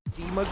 Si Mag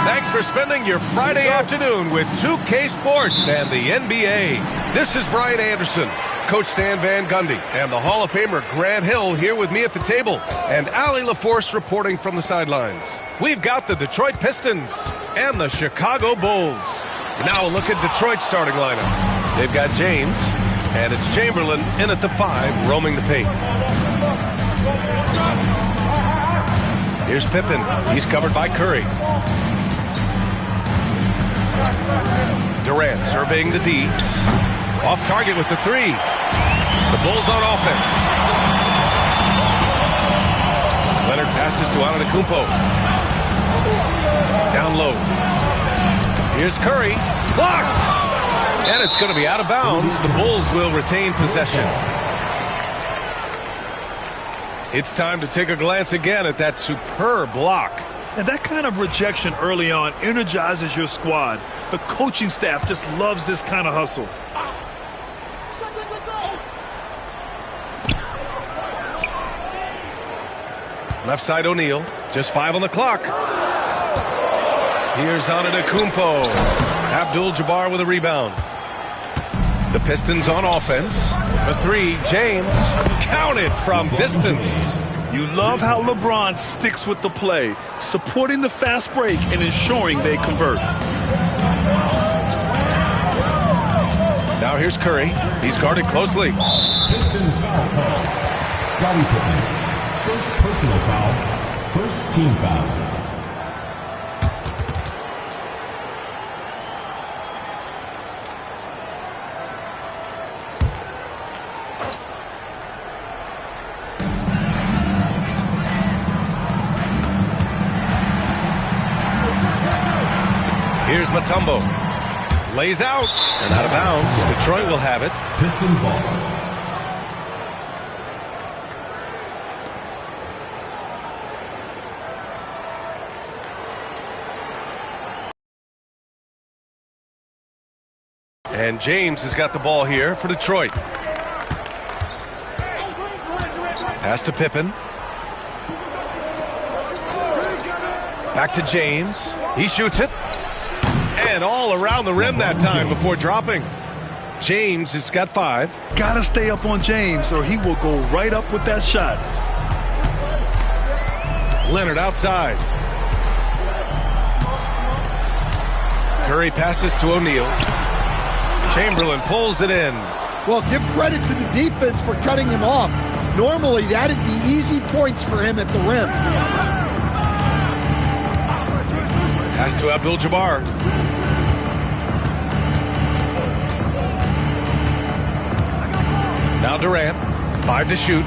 Thanks for spending your Friday afternoon with 2K Sports and the NBA. This is Brian Anderson, Coach Stan Van Gundy, and the Hall of Famer Grant Hill here with me at the table, and Allie LaForce reporting from the sidelines. We've got the Detroit Pistons and the Chicago Bulls. Now a look at Detroit's starting lineup. They've got James, and it's Chamberlain in at the 5, roaming the paint. Here's Pippen. He's covered by Curry. Durant surveying the D. Off target with the 3. The Bulls on offense. Leonard passes to Antetokounmpo. Down low. Here's Curry. Blocked! And it's going to be out of bounds. The Bulls will retain possession. It's time to take a glance again at that superb block. And that kind of rejection early on energizes your squad. The coaching staff just loves this kind of hustle. Left side O'Neal, just 5 on the clock. Here's Antetokounmpo. Abdul-Jabbar with a rebound. The Pistons on offense. The 3, James, counted from distance. You love how LeBron sticks with the play, supporting the fast break and ensuring they convert. Now here's Curry. He's guarded closely. Pistons foul call. Scottie Pippen. First personal foul. First team foul. Here's Mutombo. Lays out and out of bounds. Detroit will have it. Pistons ball. And James has got the ball here for Detroit. Pass to Pippen. Back to James. He shoots it. And all around the rim that time before dropping. James has got 5. Gotta stay up on James or he will go right up with that shot. Leonard outside. Curry passes to O'Neal. Chamberlain pulls it in. Well, give credit to the defense for cutting him off. Normally, that'd be easy points for him at the rim. Pass to Abdul-Jabbar. Now Durant. 5 to shoot.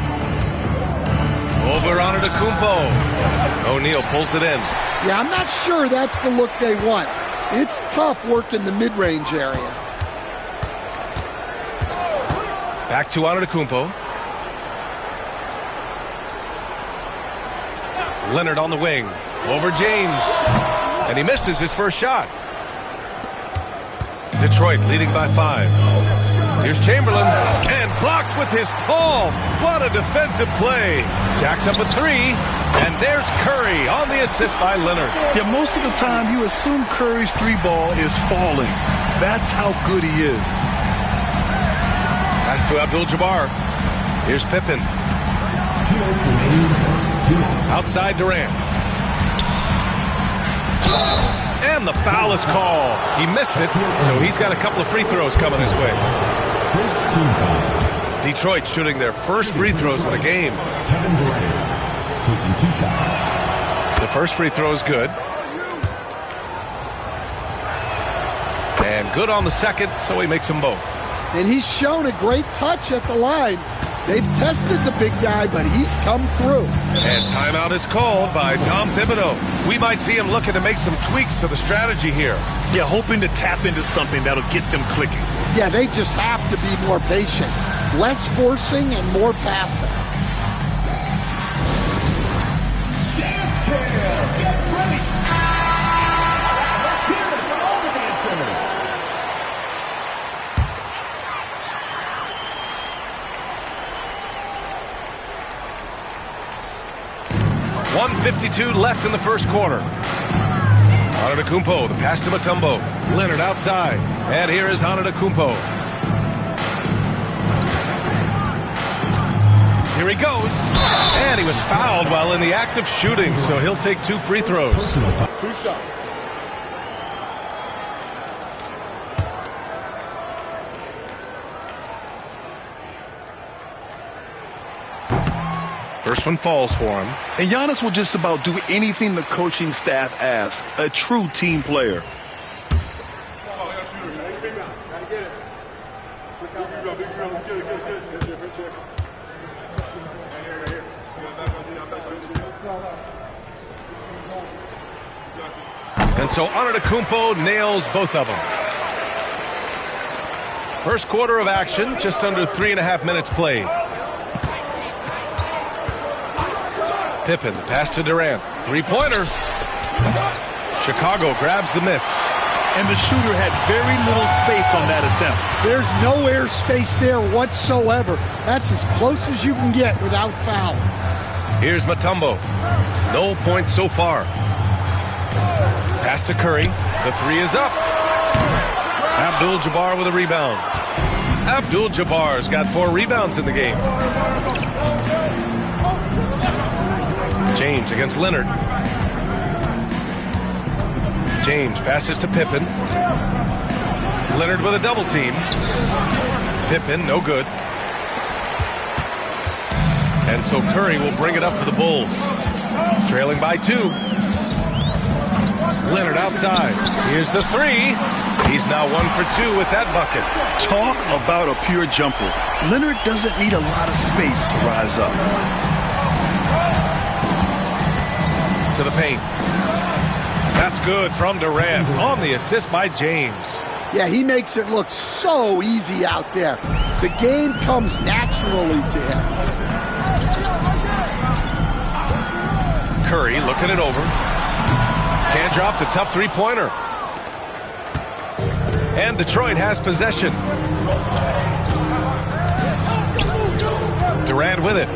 Over Antetokounmpo. O'Neal pulls it in. Yeah, I'm not sure that's the look they want. It's tough working the mid-range area. Back to Antetokounmpo. Leonard on the wing. Over James. And he misses his first shot. Detroit leading by 5. Here's Chamberlain. And blocked with his palm. What a defensive play. Jacks up at 3. And there's Curry on the assist by Leonard. Yeah, most of the time you assume Curry's 3-ball is falling. That's how good he is. Pass to Abdul-Jabbar. Here's Pippen. 2 minutes remaining. First 2 minutes. Outside Durant. And the foul is called. He missed it, so he's got a couple of free throws coming his way. First team foul. Detroit shooting their first free throws of the game. Kevin Durant taking 2 shots. The first free throw is good. And good on the second, so he makes them both. And he's shown a great touch at the line. They've tested the big guy, but he's come through. And timeout is called by Tom Thibodeau. We might see him looking to make some tweaks to the strategy here. Yeah, hoping to tap into something that'll get them clicking. Yeah, they just have to be more patient. Less forcing and more passing. Dance Care. Get ready. Let's hear it for all the dancers. 1:52 left in the first quarter. Antetokounmpo, the pass to Mutombo. Leonard outside. And here is Antetokounmpo. Here he goes. And he was fouled while in the act of shooting, so he'll take 2 free throws. 2 shots. First one falls for him. And Giannis will just about do anything the coaching staff asks. A true team player. And so Antetokounmpo nails both of them. First quarter of action, just under 3.5 minutes played. Pippen, the pass to Durant. 3-pointer. Chicago grabs the miss. And the shooter had very little space on that attempt. There's no air space there whatsoever. That's as close as you can get without foul. Here's Mutombo. No points so far. Pass to Curry. The 3 is up. Abdul-Jabbar with a rebound. Abdul-Jabbar's got 4 rebounds in the game. James against Leonard. James passes to Pippen. Leonard with a double team. Pippen, no good. And so Curry will bring it up for the Bulls. Trailing by 2. Leonard outside. Here's the 3. He's now 1 for 2 with that bucket. Talk about a pure jumper. Leonard doesn't need a lot of space to rise up. To the paint. That's good from Durant on the assist by James. Yeah, he makes it look so easy out there. The game comes naturally to him. Curry looking it over. Can't drop the tough 3-pointer. And Detroit has possession. Durant with it.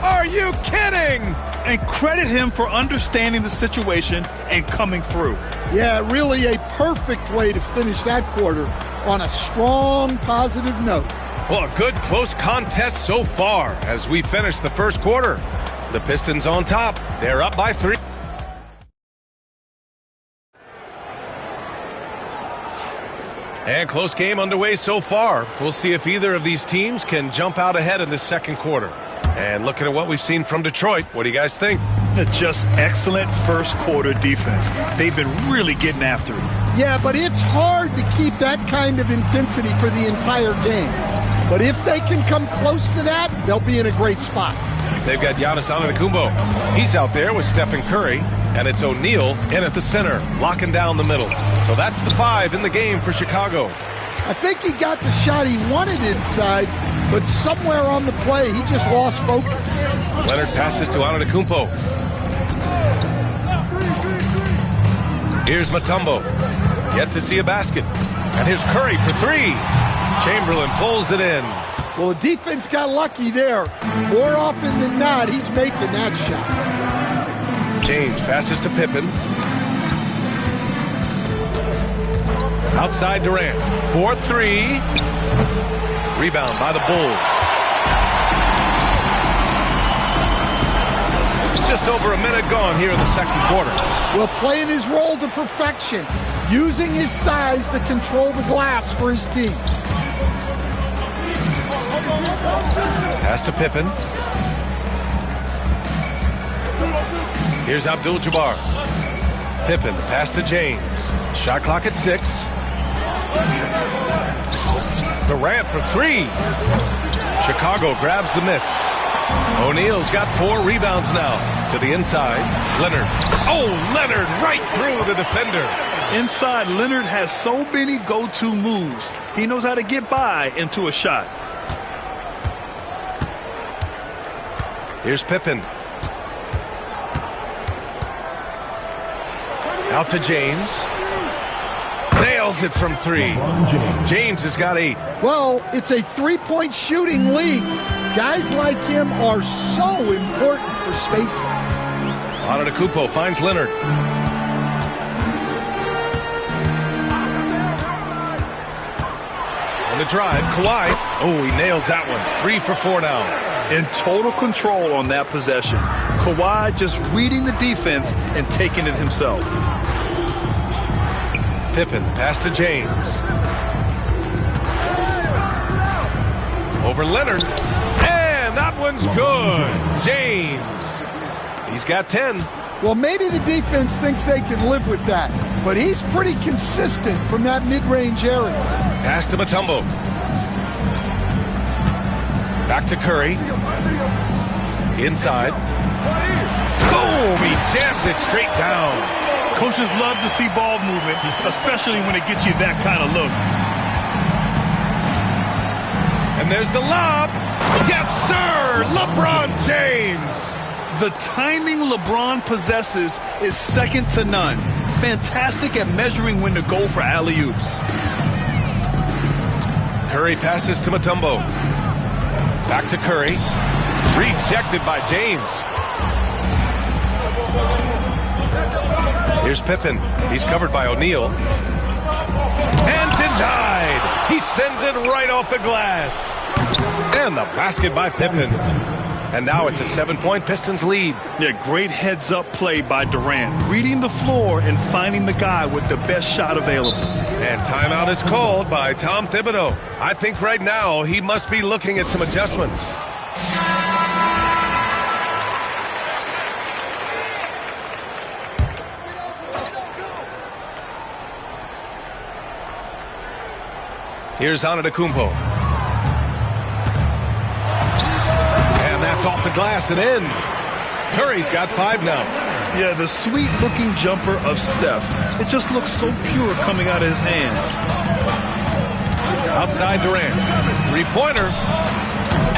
Are you kidding? And credit him for understanding the situation and coming through. Yeah, really a perfect way to finish that quarter on a strong, positive note. Well, a good close contest so far as we finish the first quarter. The Pistons on top. They're up by 3. And close game underway so far. We'll see if either of these teams can jump out ahead in the second quarter. And looking at what we've seen from Detroit, what do you guys think? Just excellent first quarter defense. They've been really getting after it. Yeah, but it's hard to keep that kind of intensity for the entire game. But if they can come close to that, they'll be in a great spot. They've got Giannis Antetokounmpo. He's out there with Stephen Curry, and it's O'Neal in at the center, locking down the middle. So that's the 5 in the game for Chicago. I think he got the shot he wanted inside, but somewhere on the play, he just lost focus. Leonard passes to Antetokounmpo. Here's Mutombo. Yet to see a basket. And here's Curry for 3. Chamberlain pulls it in. Well, the defense got lucky there. More often than not, he's making that shot. James passes to Pippen. Outside Durant. 4-3. Rebound by the Bulls. Just over a minute gone here in the second quarter. Well, playing his role to perfection. Using his size to control the glass for his team. Pass to Pippen. Here's Abdul-Jabbar. Pippen, pass to James. Shot clock at 6. Durant for 3. Chicago grabs the miss. O'Neal's got 4 rebounds now. To the inside. Leonard. Oh, Leonard right through the defender. Inside, Leonard has so many go-to moves. He knows how to get by into a shot. Here's Pippen. Out to James. Nails it from 3. James has got 8. Well, it's a three-point shooting league. Guys like him are so important for spacing. Antetokounmpo finds Leonard. On the drive, Kawhi. Oh, he nails that one. 3 for 4 now. In total control on that possession. Kawhi just reading the defense and taking it himself. Pippen, pass to James. Over Leonard. And that one's good. James. He's got 10. Well, maybe the defense thinks they can live with that, but he's pretty consistent from that mid-range area. Pass to Mutombo. Back to Curry. Inside. Boom! He jams it straight down. Coaches love to see ball movement, especially when it gets you that kind of look. And there's the lob. Yes, sir! LeBron James! The timing LeBron possesses is second to none. Fantastic at measuring when to go for alley-oops. Curry passes to Mutombo. Back to Curry. Rejected by James. Here's Pippen. He's covered by O'Neal. And denied. He sends it right off the glass. And the basket by Pippen. And now it's a 7-point Pistons lead. Yeah, great heads-up play by Durant. Reading the floor and finding the guy with the best shot available. And timeout is called by Tom Thibodeau. I think right now he must be looking at some adjustments. Here's Antetokounmpo. And that's off the glass and in. Curry's got 5 now. Yeah, the sweet-looking jumper of Steph. It just looks so pure coming out of his hands. Outside Durant. 3-pointer.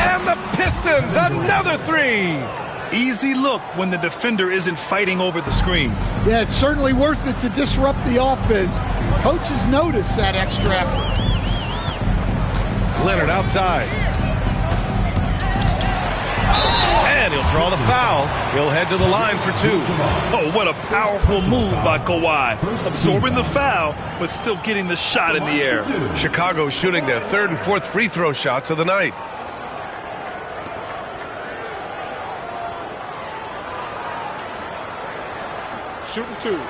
And the Pistons, another 3. Easy look when the defender isn't fighting over the screen. Yeah, it's certainly worth it to disrupt the offense. Coaches notice that extra effort. Leonard outside. And he'll draw the foul. He'll head to the line for 2. Oh, what a powerful move by Kawhi. Absorbing the foul, but still getting the shot in the air. Chicago shooting their 3rd and 4th free throw shots of the night. Shooting 2.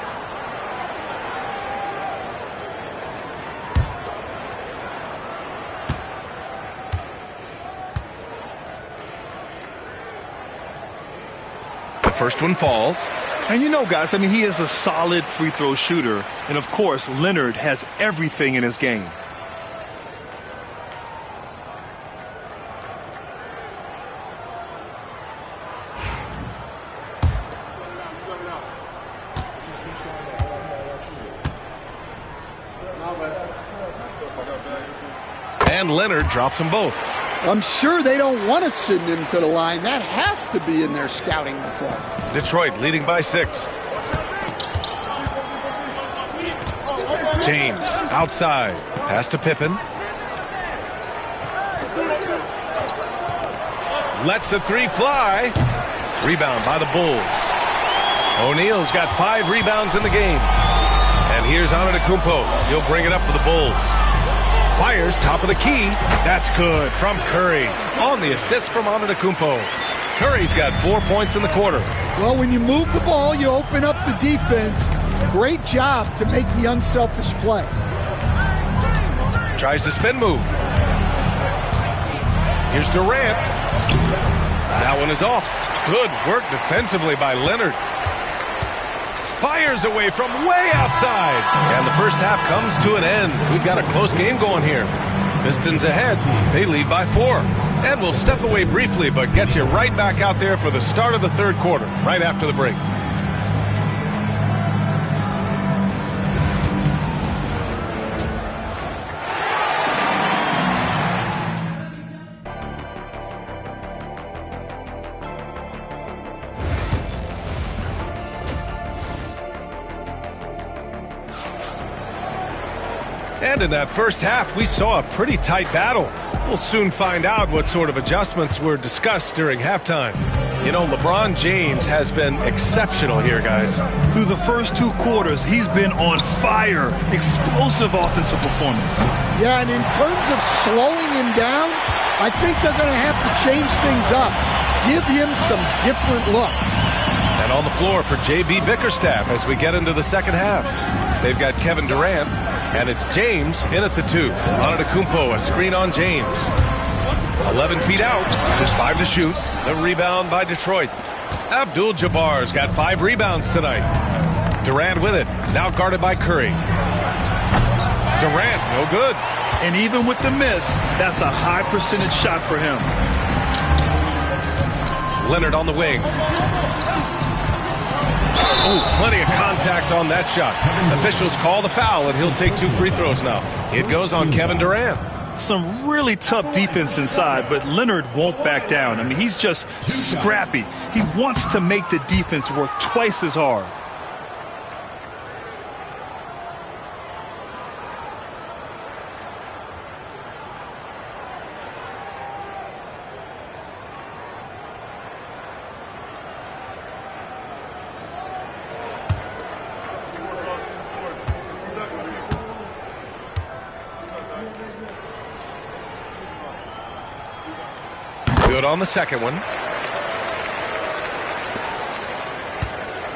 The first one falls. And you know, guys, I mean, he is a solid free throw shooter. And, of course, Leonard has everything in his game. And Leonard drops them both. I'm sure they don't want to send him to the line. That has to be in their scouting report. Detroit leading by 6. James outside. Pass to Pippen. Lets the 3 fly. Rebound by the Bulls. O'Neal's got 5 rebounds in the game. And here's Antetokounmpo. He'll bring it up for the Bulls. Fires top of the key. That's good from Curry. On the assist from Antetokounmpo. Curry's got 4 points in the quarter. Well, when you move the ball, you open up the defense. Great job to make the unselfish play. Tries the spin move. Here's Durant. That one is off. Good work defensively by Leonard. Fires away from way outside. And the first half comes to an end. We've got a close game going here. Pistons ahead. They lead by 4. And we'll step away briefly, but get you right back out there for the start of the 3rd quarter, right after the break. And in that first half, we saw a pretty tight battle. We'll soon find out what sort of adjustments were discussed during halftime. You know, LeBron James has been exceptional here, guys. Through the first 2 quarters, he's been on fire. Explosive offensive performance. Yeah, and in terms of slowing him down, I think they're going to have to change things up. Give him some different looks. And on the floor for J.B. Bickerstaff as we get into the second half. They've got Kevin Durant, and it's James in at the 2. Antetokounmpo, a screen on James. 11 feet out, just 5 to shoot. The rebound by Detroit. Abdul-Jabbar's got 5 rebounds tonight. Durant with it, now guarded by Curry. Durant, no good. And even with the miss, that's a high percentage shot for him. Leonard on the wing. Oh, plenty of contact on that shot. Officials call the foul, and he'll take 2 free throws now. It goes on Kevin Durant. Some really tough defense inside, but Leonard won't back down. I mean, he's just scrappy. He wants to make the defense work twice as hard. Good on the second one.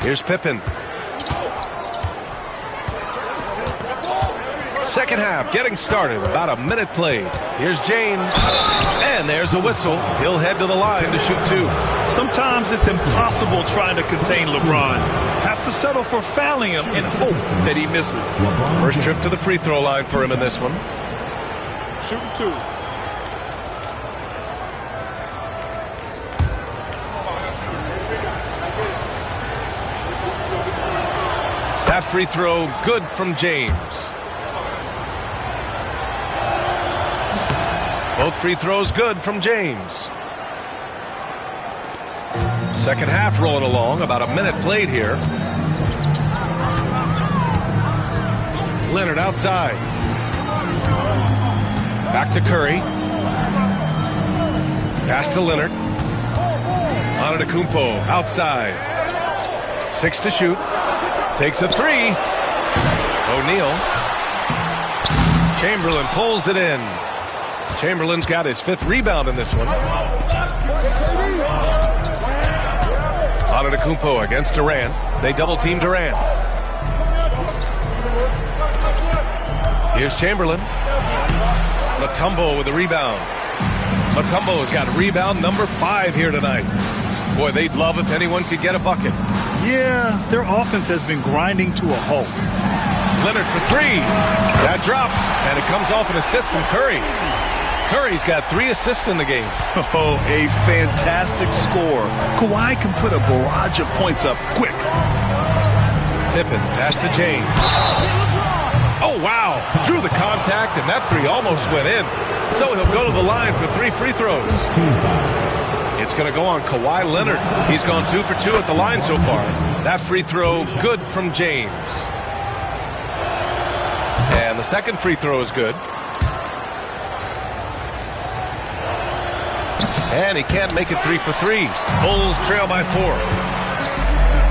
Here's Pippen. Second half getting started. About a minute played. Here's James. And there's a whistle. He'll head to the line to shoot 2. Sometimes it's impossible trying to contain LeBron. Have to settle for fouling him and hope that he misses. First trip to the free throw line for him in this one. Shooting 2. That free throw good from James. Both free throws good from James. Second half rolling along. About a minute played here. Leonard outside. Back to Curry. Pass to Leonard. Antetokounmpo outside. 6 to shoot. Takes a 3. O'Neal. Chamberlain pulls it in. Chamberlain's got his 5th rebound in this one. Antetokounmpo against Durant. They double-team Durant. Here's Chamberlain. Mutombo with a rebound. Mutombo's got rebound number 5 here tonight. Boy, they'd love if anyone could get a bucket. Yeah, their offense has been grinding to a halt. Leonard for 3. That drops, and it comes off an assist from Curry. Curry's got 3 assists in the game. Oh, a fantastic score. Kawhi can put a barrage of points up quick. Pippen pass to James. Oh, wow. Drew the contact, and that 3 almost went in. So he'll go to the line for 3 free throws. It's going to go on Kawhi Leonard. He's gone 2 for 2 at the line so far. That free throw good from James. And the second free throw is good. And he can't make it 3 for 3. Bulls trail by 4.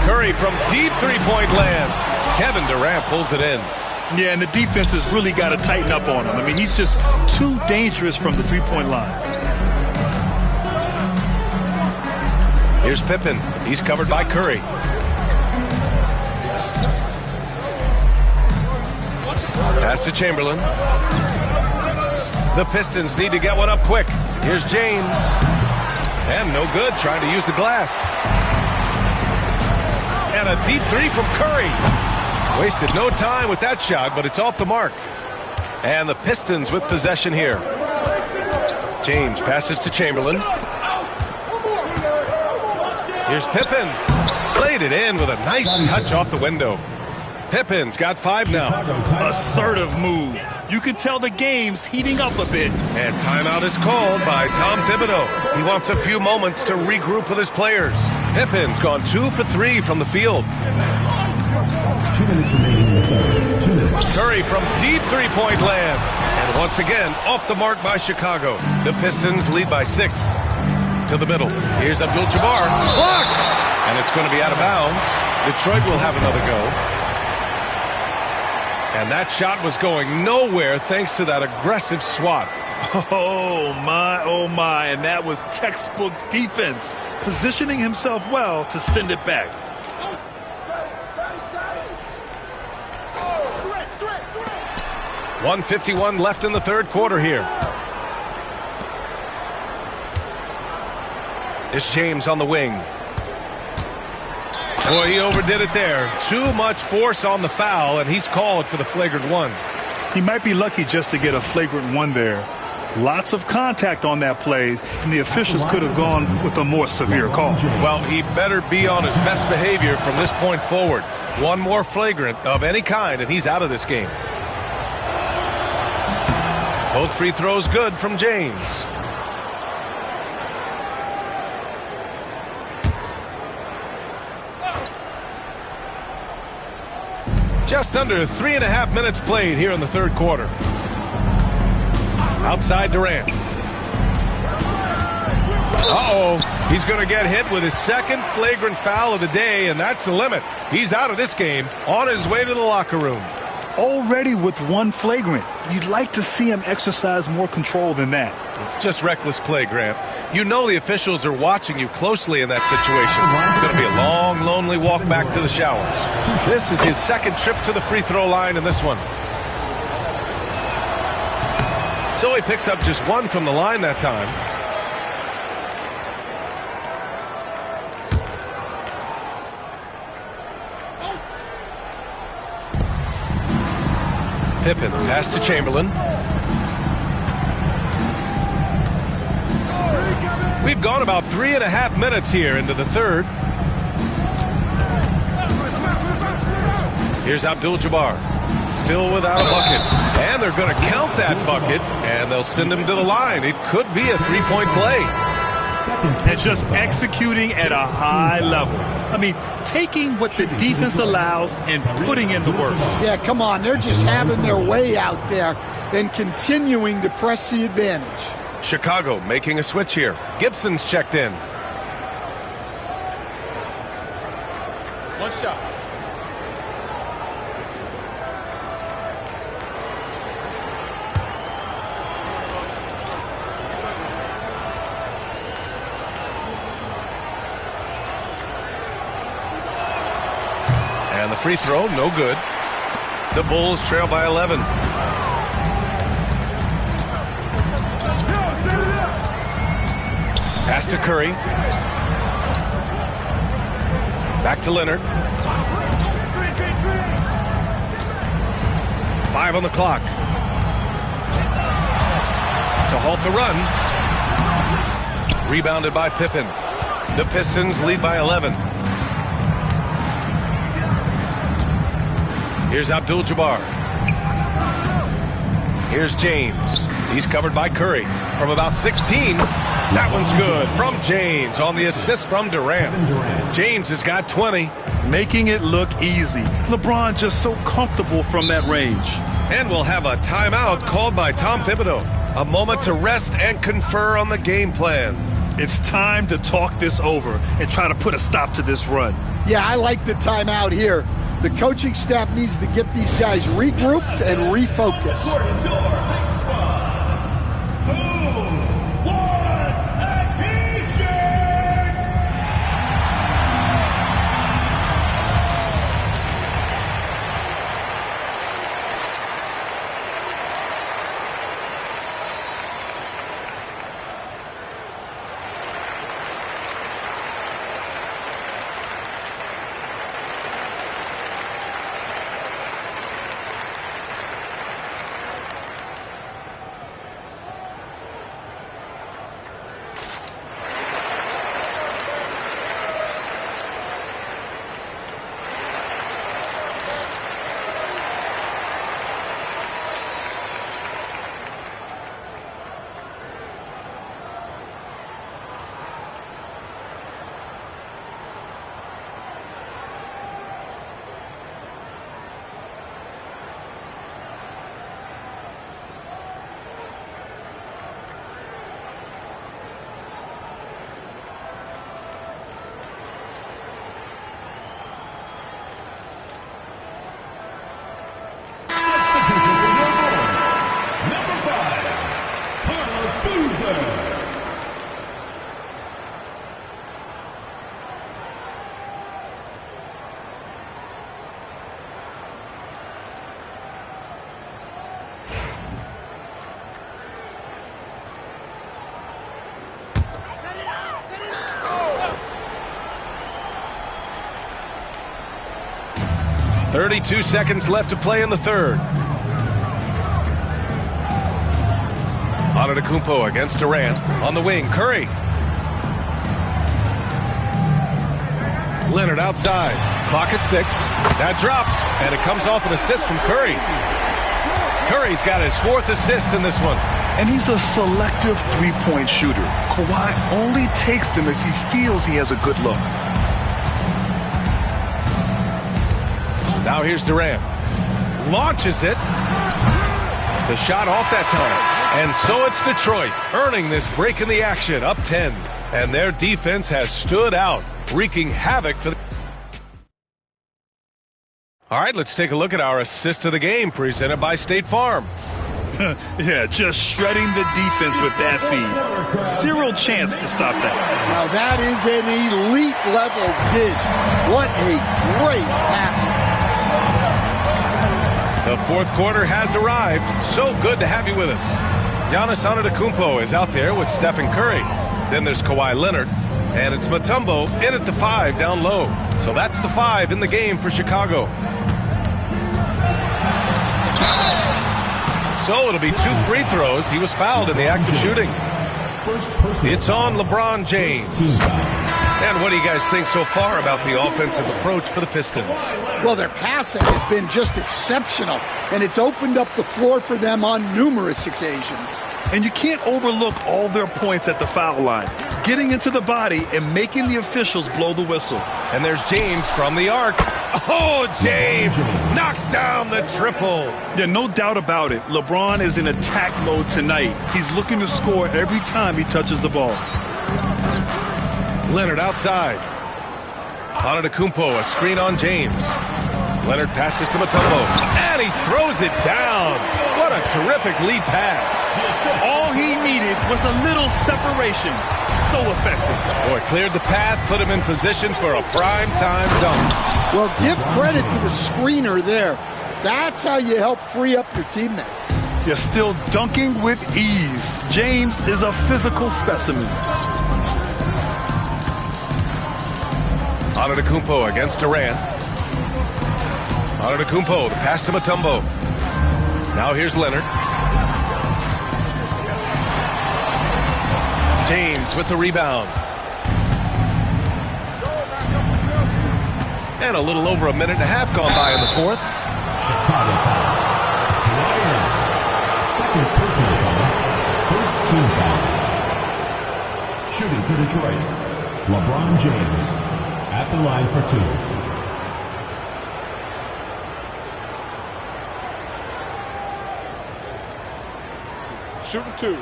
Curry from deep three-point land. Kevin Durant pulls it in. Yeah, and the defense has really got to tighten up on him. I mean, he's just too dangerous from the three-point line. Here's Pippen. He's covered by Curry. Pass to Chamberlain. The Pistons need to get one up quick. Here's James. And no good, trying to use the glass. And a deep 3 from Curry. Wasted no time with that shot, but it's off the mark. And the Pistons with possession here. James passes to Chamberlain. Here's Pippen. Played it in with a nice touch off the window. Pippen's got 5 now. Assertive move. You can tell the game's heating up a bit. And timeout is called by Tom Thibodeau. He wants a few moments to regroup with his players. Pippen's gone 2 for 3 from the field. 2 minutes remaining in the third. 2 minutes. Curry from deep three-point land. And once again, off the mark by Chicago. The Pistons lead by 6. To the middle. Here's Abdul-Jabbar. Blocked! And it's going to be out of bounds. Detroit will have another go. And that shot was going nowhere thanks to that aggressive swat. Oh, my. And that was textbook defense. Positioning himself well to send it back. 1:51 left in the third quarter here. It's James on the wing. Boy, he overdid it there. Too much force on the foul, and he's called for the flagrant 1. He might be lucky just to get a flagrant 1 there. Lots of contact on that play, and the officials could have gone with a more severe call. Well, he better be on his best behavior from this point forward. 1 more flagrant of any kind, and he's out of this game. Both free throws good from James. Just under 3.5 minutes played here in the third quarter. Outside Durant. Uh-oh. He's going to get hit with his 2nd flagrant foul of the day, and that's the limit. He's out of this game, on his way to the locker room. Already with 1 flagrant. You'd like to see him exercise more control than that. It's just reckless play, Grant. You know the officials are watching you closely in that situation. It's going to be a long, lonely walk back to the showers. This is his 2nd trip to the free throw line in this one. So he picks up just 1 from the line that time. Pippen pass to Chamberlain. We've gone about 3.5 minutes here into the third. Here's Abdul-Jabbar. Still without a bucket. And they're going to count that bucket, and they'll send him to the line. It could be a 3-point play. And just executing at a high level. I mean, taking what the defense allows and putting in the work. Yeah, come on. They're just having their way out there and continuing to press the advantage. Chicago making a switch here. Gibson's checked in. One shot. And the free throw, no good. The Bulls trail by 11. Pass to Curry. Back to Leonard. 5 on the clock. To halt the run. Rebounded by Pippen. The Pistons lead by 11. Here's Abdul-Jabbar. Here's James. He's covered by Curry. From about 16, that one's good from James on the assist from Durant. James has got 20. Making it look easy. LeBron just so comfortable from that range. And we'll have a timeout called by Tom Thibodeau. A moment to rest and confer on the game plan. It's time to talk this over and try to put a stop to this run. Yeah, I like the timeout here. The coaching staff needs to get these guys regrouped and refocused. .32 seconds left to play in the third. Antetokounmpo against Durant. On the wing, Curry. Leonard outside. Clock at 6. That drops, and it comes off an assist from Curry. Curry's got his 4th assist in this one. And he's a selective three-point shooter. Kawhi only takes them if he feels he has a good look. Now here's Durant. Launches it. The shot off that time. And so it's Detroit earning this break in the action, up 10. And their defense has stood out, wreaking havoc for the... All right, let's take a look at our assist of the game presented by State Farm. Yeah, just shredding the defense with that feed. Zero chance to stop that. Now that is an elite level dig. What a great pass. The fourth quarter has arrived. So good to have you with us. Giannis Antetokounmpo is out there with Stephen Curry. Then there's Kawhi Leonard. And it's Mutombo in at the 5 down low. So that's the 5 in the game for Chicago. So it'll be 2 free throws. He was fouled in the act of shooting. It's on LeBron James. And what do you guys think so far about the offensive approach for the Pistons? Well, their passing has been just exceptional, and it's opened up the floor for them on numerous occasions. And you can't overlook all their points at the foul line, getting into the body and making the officials blow the whistle. And there's James from the arc. Oh, James knocks down the triple. Yeah, no doubt about it. LeBron is in attack mode tonight. He's looking to score every time he touches the ball. Leonard outside. Antetokounmpo, a screen on James. Leonard passes to Mutombo, and he throws it down. What a terrific lead pass. All he needed was a little separation. So effective. Boy, cleared the path, put him in position for a prime-time dunk. Well, give credit to the screener there. That's how you help free up your teammates. You're still dunking with ease. James is a physical specimen. Antetokounmpo against Durant. Antetokounmpo, the pass to Mutombo. Now here's Leonard. James with the rebound. And a little over a minute and a half gone by in the fourth. Chicago foul. Dwyer. Second personal foul. First team foul. Shooting for Detroit, LeBron James at the line for two. Shooting two.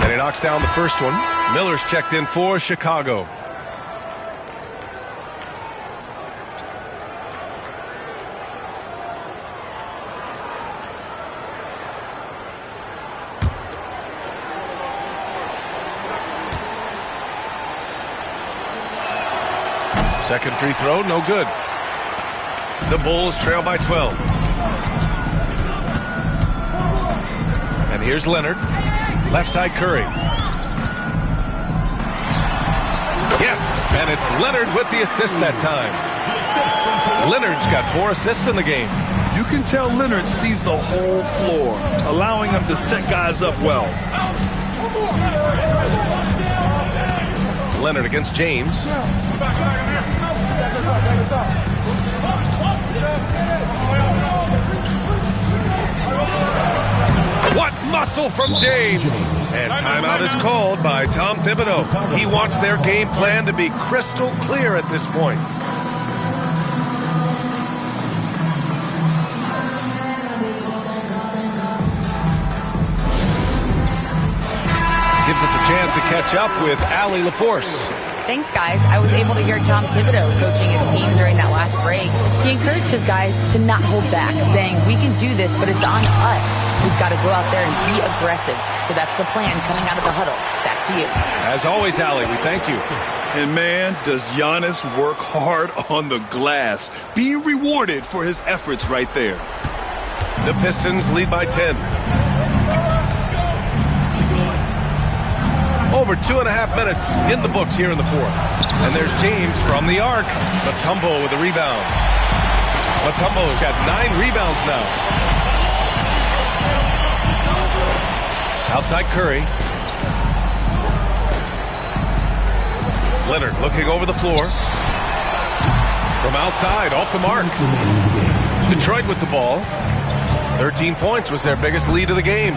And he knocks down the first one. Miller's checked in for Chicago. Second free throw, no good. The Bulls trail by 12. And here's Leonard. Left side Curry. Yes, and it's Leonard with the assist that time. Leonard's got 4 assists in the game. You can tell Leonard sees the whole floor, allowing him to set guys up well. Leonard against James. What muscle from James! And timeout is called by Tom Thibodeau. He wants their game plan to be crystal clear at this point. Gives us a chance to catch up with Allie LaForce. Thanks, guys. I was able to hear Tom Thibodeau coaching his team during that last break. He encouraged his guys to not hold back, saying, we can do this, but it's on us. We've got to go out there and be aggressive. So that's the plan coming out of the huddle. Back to you. As always, Allie, we thank you. And man, does Giannis work hard on the glass. Being rewarded for his efforts right there. The Pistons lead by 10. Over 2.5 minutes in the books here in the fourth. And there's James from the arc. Mutombo with the rebound. Mutombo's got 9 rebounds now. Outside Curry. Leonard looking over the floor. From outside, off the mark. Detroit with the ball. 13 points was their biggest lead of the game.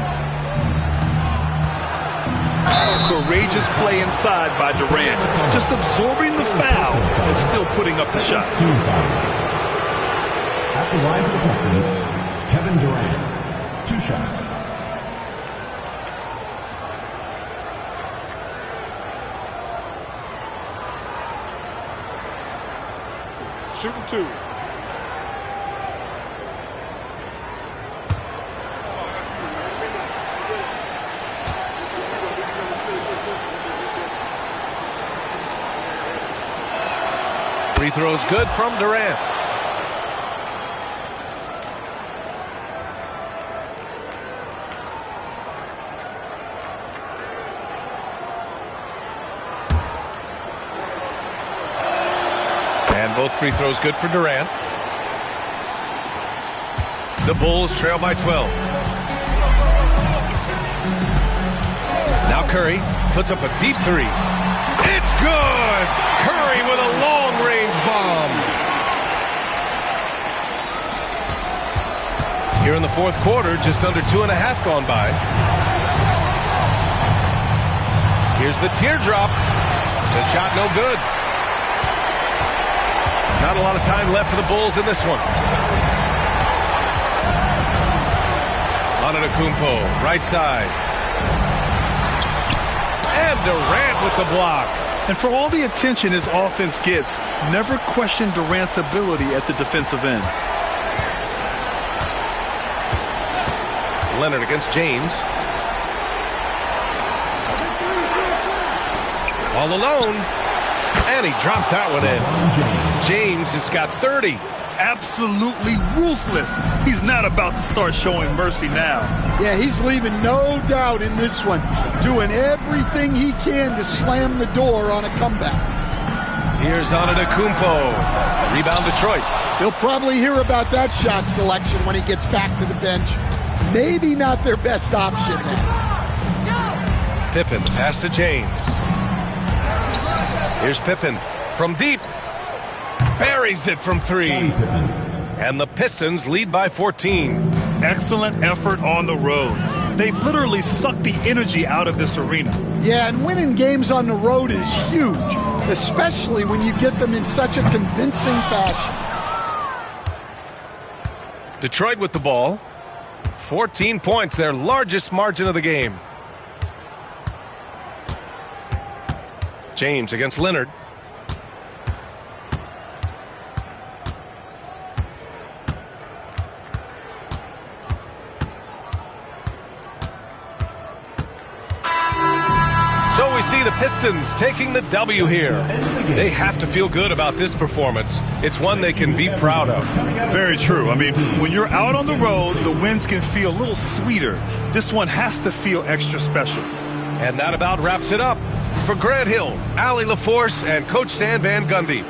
Courageous play inside by Durant. Just absorbing the foul and still putting up the shot. At the line for the Pistons, Kevin Durant. 2 shots. Shooting two. Free throws good from Durant. And both free throws good for Durant. The Bulls trail by 12. Now Curry puts up a deep 3. It's good! Curry with a long-range bomb. Here in the fourth quarter, just under 2.5 gone by. Here's the teardrop. The shot no good. Not a lot of time left for the Bulls in this one. Antetokounmpo, right side. And Durant with the block. And for all the attention his offense gets, never question Durant's ability at the defensive end. Leonard against James. All alone. And he drops that one in. James has got 30. Absolutely ruthless. He's not about to start showing mercy now. Yeah, he's leaving no doubt in this one. Doing everything he can to slam the door on a comeback. Here's Antetokounmpo. Rebound Detroit. He'll probably hear about that shot selection when he gets back to the bench. Maybe not their best option now. Pippen, pass to James. Here's Pippen from deep. Buries it from 3. And the Pistons lead by 14. Excellent effort on the road. They've literally sucked the energy out of this arena. Yeah, and winning games on the road is huge, especially when you get them in such a convincing fashion. Detroit with the ball. 14 points, their largest margin of the game. James against Leonard. So we see the Pistons taking the W here. They have to feel good about this performance. It's one they can be proud of. Very true. I mean, when you're out on the road, the wins can feel a little sweeter. This one has to feel extra special. And that about wraps it up. For Grant Hill, Allie LaForce, and Coach Stan Van Gundy,